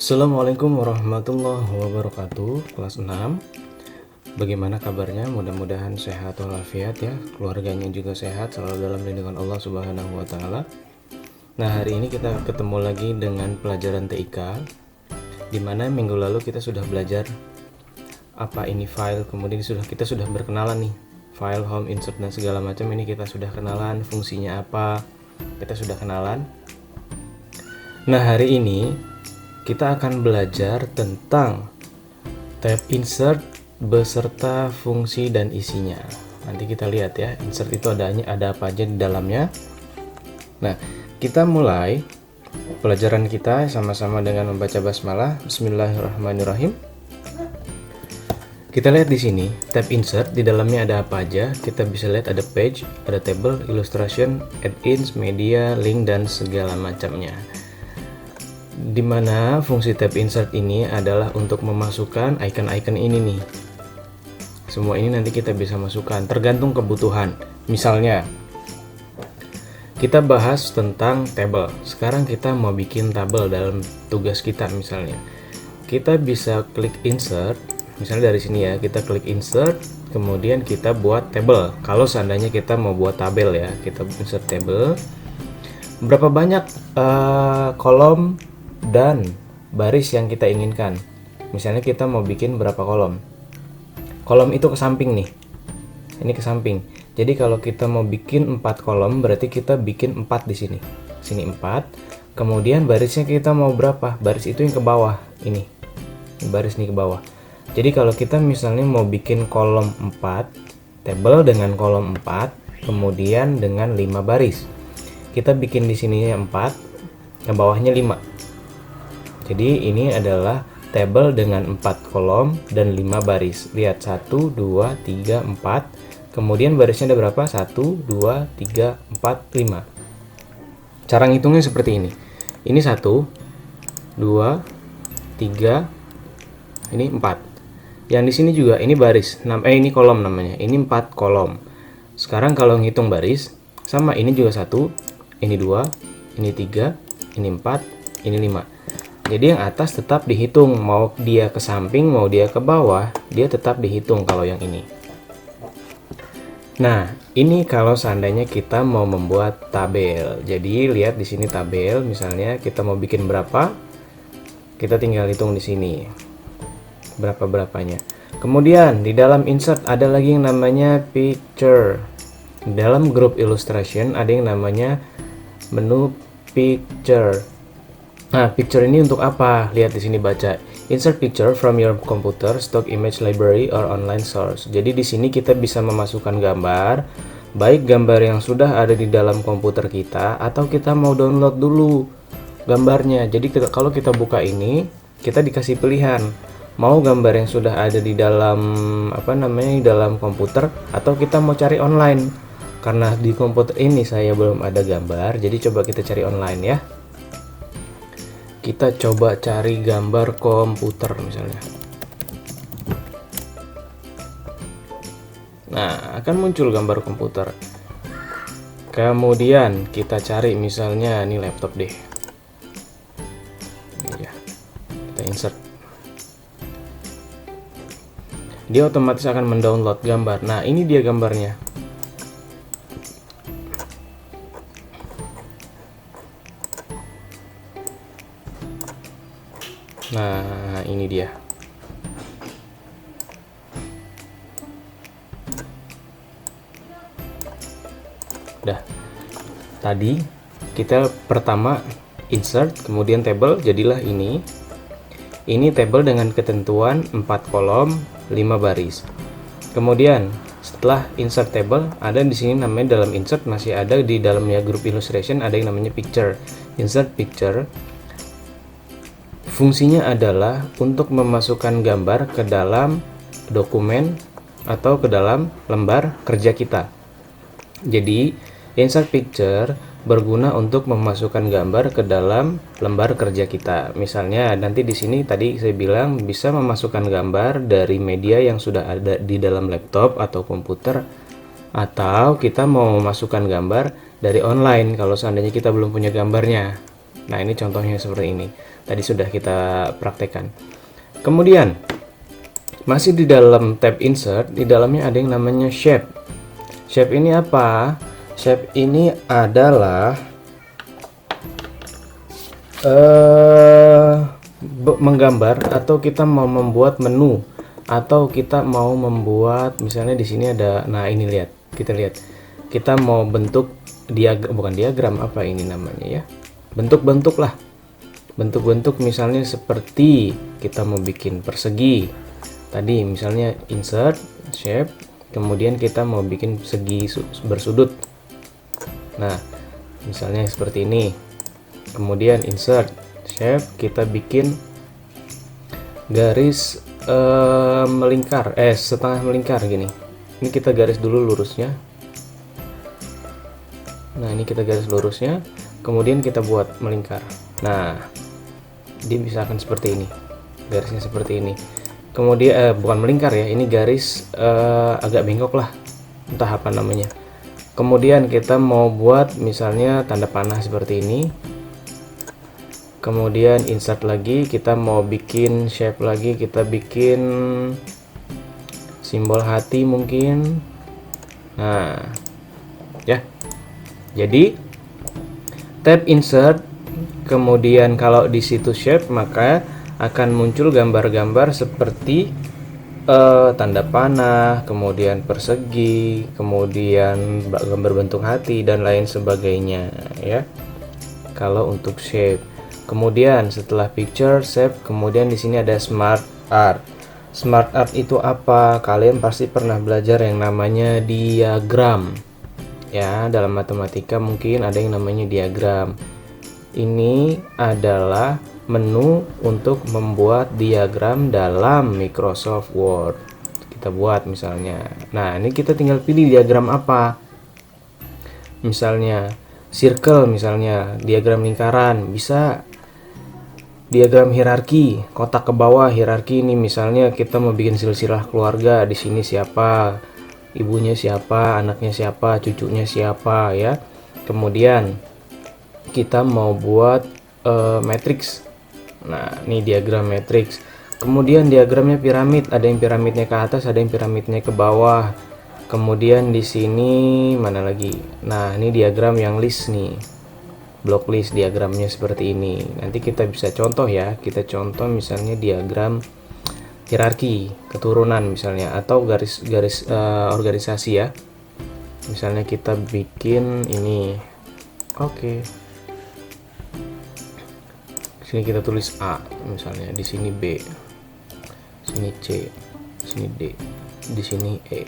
Assalamualaikum warahmatullahi wabarakatuh. Kelas 6. Bagaimana kabarnya? Mudah-mudahan sehat walafiat ya. Keluarganya juga sehat, selalu dalam lindungan Allah Subhanahu wa taala. Nah, hari ini kita ketemu lagi dengan pelajaran TIK, di mana minggu lalu kita sudah belajar apa ini file, kemudian kita sudah berkenalan nih. File, home, insert dan segala macam ini kita sudah kenalan, fungsinya apa? Kita sudah kenalan. Nah, hari ini kita akan belajar tentang tab insert beserta fungsi dan isinya. Nanti kita lihat ya, insert itu ada apa aja di dalamnya. Nah, kita mulai pelajaran kita sama-sama dengan membaca basmalah. Bismillahirrahmanirrahim. Kita lihat di sini, tab insert di dalamnya ada apa aja. Kita bisa lihat ada page, ada table, illustration, add-ins, media, link dan segala macamnya. Dimana fungsi tab insert ini adalah untuk memasukkan icon-icon ini nih. Semua ini nanti kita bisa masukkan tergantung kebutuhan. Misalnya kita bahas tentang table. Sekarang kita mau bikin tabel dalam tugas kita misalnya. Kita bisa klik insert. Misalnya dari sini ya, kita klik insert, kemudian kita buat table. Kalau seandainya kita mau buat tabel ya, kita insert table. Berapa banyak kolom dan baris yang kita inginkan. Misalnya kita mau bikin berapa kolom. Kolom itu ke samping nih. Ini ke samping. Jadi kalau kita mau bikin 4 kolom, berarti kita bikin 4 di sini. Sini 4. Kemudian barisnya kita mau berapa? Baris itu yang ke bawah. Ini baris nih ke bawah. Jadi kalau kita misalnya mau bikin kolom 4, table dengan kolom 4, kemudian dengan 5 baris. Kita bikin di sininya 4, ke bawahnya 5. Jadi ini adalah table dengan 4 kolom dan 5 baris. Lihat 1, 2, 3, 4. Kemudian barisnya ada berapa? 1, 2, 3, 4, 5. Cara ngitungnya seperti ini. Ini 1, 2, 3, ini 4. Yang di sini juga ini baris. Ini kolom namanya. Ini 4 kolom. Sekarang kalau ngitung baris, sama ini juga 1, ini 2, ini 3, ini 4, ini 5. Jadi yang atas tetap dihitung, mau dia ke samping, mau dia ke bawah, dia tetap dihitung kalau yang ini. Nah, ini kalau seandainya kita mau membuat tabel. Jadi lihat di sini tabel, misalnya kita mau bikin berapa, kita tinggal hitung di sini. Berapa-berapanya. Kemudian di dalam insert ada lagi yang namanya picture. Dalam grup illustration ada yang namanya menu picture. Nah, picture ini untuk apa? Lihat di sini baca. Insert picture from your computer, stock image library or online source. Jadi di sini kita bisa memasukkan gambar, baik gambar yang sudah ada di dalam komputer kita atau kita mau download dulu gambarnya. Jadi kalau kita buka ini, kita dikasih pilihan. Mau gambar yang sudah ada di dalam di dalam komputer atau kita mau cari online. Karena di komputer ini saya belum ada gambar, jadi coba kita cari online ya. Kita coba cari gambar komputer misalnya. Nah, akan muncul gambar komputer. Kemudian kita cari misalnya ini laptop deh. Ini ya. Kita insert. Dia otomatis akan mendownload gambar. Nah, ini dia gambarnya. Nah, ini dia. Udah. Tadi kita pertama insert, kemudian table, jadilah ini. Ini table dengan ketentuan 4 kolom, 5 baris. Kemudian setelah insert table, ada di sini namanya dalam insert masih ada di dalamnya grup illustration ada yang namanya picture. Insert picture. Fungsinya adalah untuk memasukkan gambar ke dalam dokumen atau ke dalam lembar kerja kita. Jadi, insert picture berguna untuk memasukkan gambar ke dalam lembar kerja kita. Misalnya, nanti di sini tadi saya bilang bisa memasukkan gambar dari media yang sudah ada di dalam laptop atau komputer, atau kita mau memasukkan gambar dari online kalau seandainya kita belum punya gambarnya. Nah, ini contohnya seperti ini. Tadi sudah kita praktekkan. Kemudian masih di dalam tab insert, di dalamnya ada yang namanya shape. Shape ini apa? Shape ini adalah menggambar, atau kita mau membuat menu, atau kita mau membuat, misalnya di sini ada, nah ini lihat, kita lihat, kita mau bentuk bukan diagram, apa ini namanya ya, bentuk-bentuk lah, bentuk-bentuk, misalnya seperti kita mau bikin persegi tadi, misalnya insert shape, kemudian kita mau bikin segi bersudut. Nah, misalnya seperti ini, kemudian insert shape, kita bikin garis melingkar, setengah melingkar gini. Ini kita garis dulu lurusnya. Nah, ini kita garis lurusnya, kemudian kita buat melingkar. Nah, dia bisa akan seperti ini, garisnya seperti ini. Kemudian bukan melingkar ya, ini garis agak bengkok lah, entah apa namanya. Kemudian kita mau buat misalnya tanda panah seperti ini. Kemudian insert lagi, kita mau bikin shape lagi, kita bikin simbol hati mungkin. Nah, ya. Jadi tab insert, kemudian kalau di situ shape, maka akan muncul gambar-gambar seperti tanda panah, kemudian persegi, kemudian gambar bentuk hati dan lain sebagainya ya. Kalau untuk shape. Kemudian setelah picture, shape, kemudian di sini ada smart art. Smart art itu apa? Kalian pasti pernah belajar yang namanya diagram. Ya, dalam matematika mungkin ada yang namanya diagram. Ini adalah menu untuk membuat diagram dalam Microsoft Word. Kita buat misalnya. Nah, ini kita tinggal pilih diagram apa. Misalnya circle, misalnya diagram lingkaran, bisa diagram hierarki, kotak ke bawah hierarki. Ini misalnya kita mau bikin silsilah keluarga, di sini siapa, ibunya siapa, anaknya siapa, cucunya siapa ya. Kemudian kita mau buat matriks. Nah, ini diagram matriks. Kemudian diagramnya piramid, ada yang piramidnya ke atas, ada yang piramidnya ke bawah. Kemudian di sini mana lagi? Nah, ini diagram yang list nih. Block list diagramnya seperti ini. Nanti kita bisa contoh ya. Kita contoh misalnya diagram hierarki, keturunan misalnya, atau garis-garis organisasi ya. Misalnya kita bikin ini. Oke. Sini kita tulis A, misalnya di sini B, sini C, sini D, di sini E.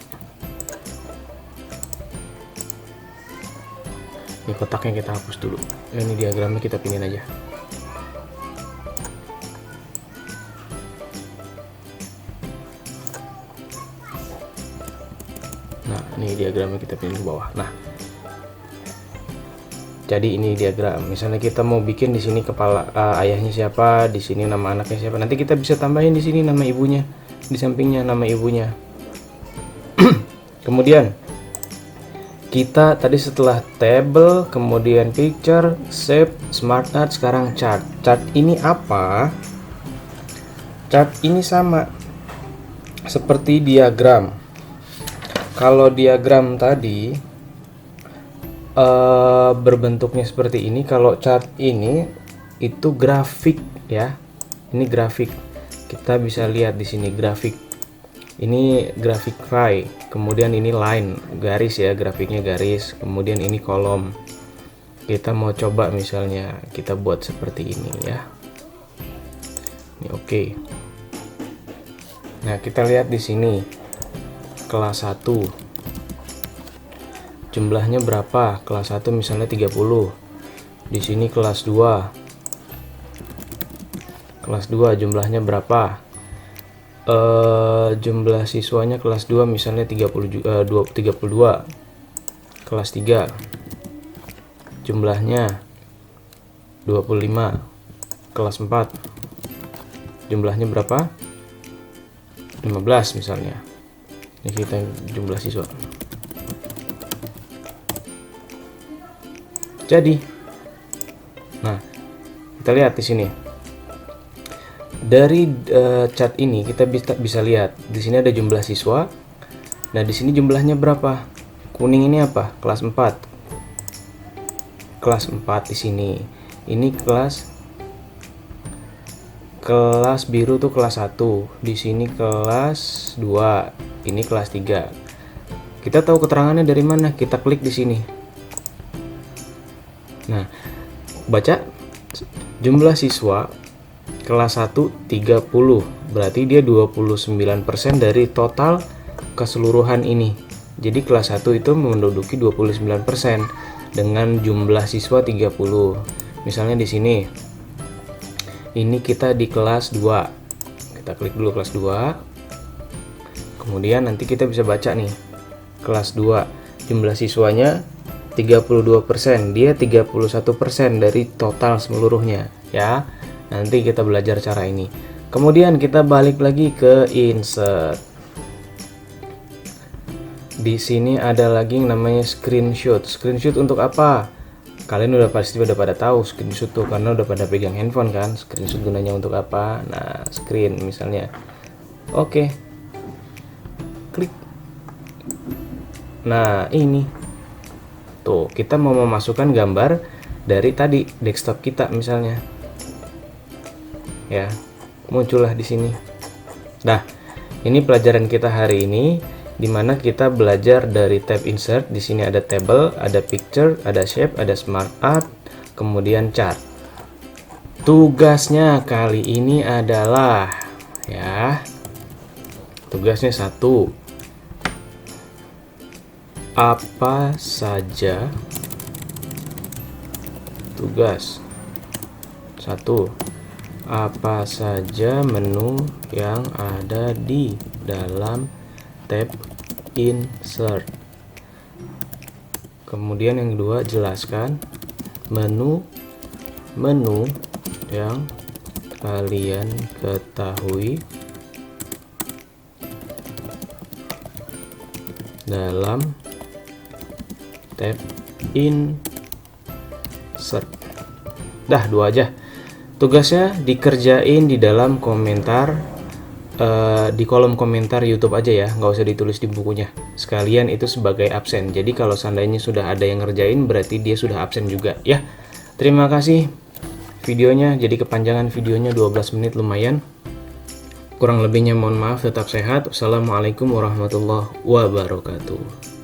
Ini kotaknya kita hapus dulu. Ini diagramnya kita pinin aja. Nah, ini diagramnya kita pinin ke bawah. Nah, jadi ini diagram. Misalnya kita mau bikin di sini kepala ayahnya siapa, di sini nama anaknya siapa. Nanti kita bisa tambahin di sini nama ibunya, di sampingnya nama ibunya. Kemudian kita tadi setelah table, kemudian picture, shape, smart art, sekarang chart. Chart ini apa? Chart ini sama seperti diagram. Kalau diagram tadi berbentuknya seperti ini, kalau chart ini itu grafik ya. Ini grafik. Kita bisa lihat di sini grafik. Ini grafik file, kemudian ini line, garis ya, grafiknya garis, kemudian ini kolom. Kita mau coba misalnya kita buat seperti ini ya. Ini oke. Nah, kita lihat di sini kelas 1. Jumlahnya berapa? Kelas 1 misalnya 30. Di sini kelas 2. Kelas 2 jumlahnya berapa? Jumlah siswanya kelas 2 misalnya 32. Kelas 3 jumlahnya 25. Kelas 4 jumlahnya berapa? 15 misalnya. Ini kita jumlah siswa. Jadi, nah, Kita lihat di sini. Dari chart ini kita bisa lihat di sini ada jumlah siswa. Nah, di sini jumlahnya berapa? Kuning ini apa? Kelas 4. Kelas 4 di sini. Ini kelas biru tuh kelas 1. Di sini kelas 2. Ini kelas 3. Kita tahu keterangannya dari mana? Kita klik di sini. Nah, baca jumlah siswa kelas 1 30. Berarti dia 29% dari total keseluruhan ini. Jadi kelas 1 itu menduduki 29% dengan jumlah siswa 30. Misalnya di sini. Ini kita di kelas 2. Kita klik dulu kelas 2. Kemudian nanti kita bisa baca nih. Kelas 2 jumlah siswanya 32%. Dia 31% dari total seluruhnya, ya. Nanti kita belajar cara ini. Kemudian kita balik lagi ke insert. Di sini ada lagi yang namanya screenshot. Screenshot untuk apa? Kalian udah pada tahu screenshot tuh karena udah pada pegang handphone kan. Screenshot gunanya untuk apa? Nah, screen misalnya. Oke. Klik. Nah, ini. Tuh, kita mau memasukkan gambar dari tadi desktop kita misalnya. Ya, muncullah di sini. Nah, ini pelajaran kita hari ini, di mana kita belajar dari tab insert. Di sini ada table, ada picture, ada shape, ada smart art, kemudian chart. Tugasnya kali ini adalah, ya, tugasnya 1. Apa saja tugas 1. Apa saja menu yang ada di dalam tab insert. Kemudian yang kedua, jelaskan menu yang kalian ketahui dalam tab insert. Dah, 2 aja. Tugasnya dikerjain di dalam komentar, di kolom komentar YouTube aja ya, nggak usah ditulis di bukunya. Sekalian itu sebagai absen. Jadi kalau seandainya sudah ada yang ngerjain, berarti dia sudah absen juga ya. Terima kasih videonya. Jadi kepanjangan videonya 12 menit lumayan. Kurang lebihnya mohon maaf, tetap sehat. Wassalamualaikum warahmatullahi wabarakatuh.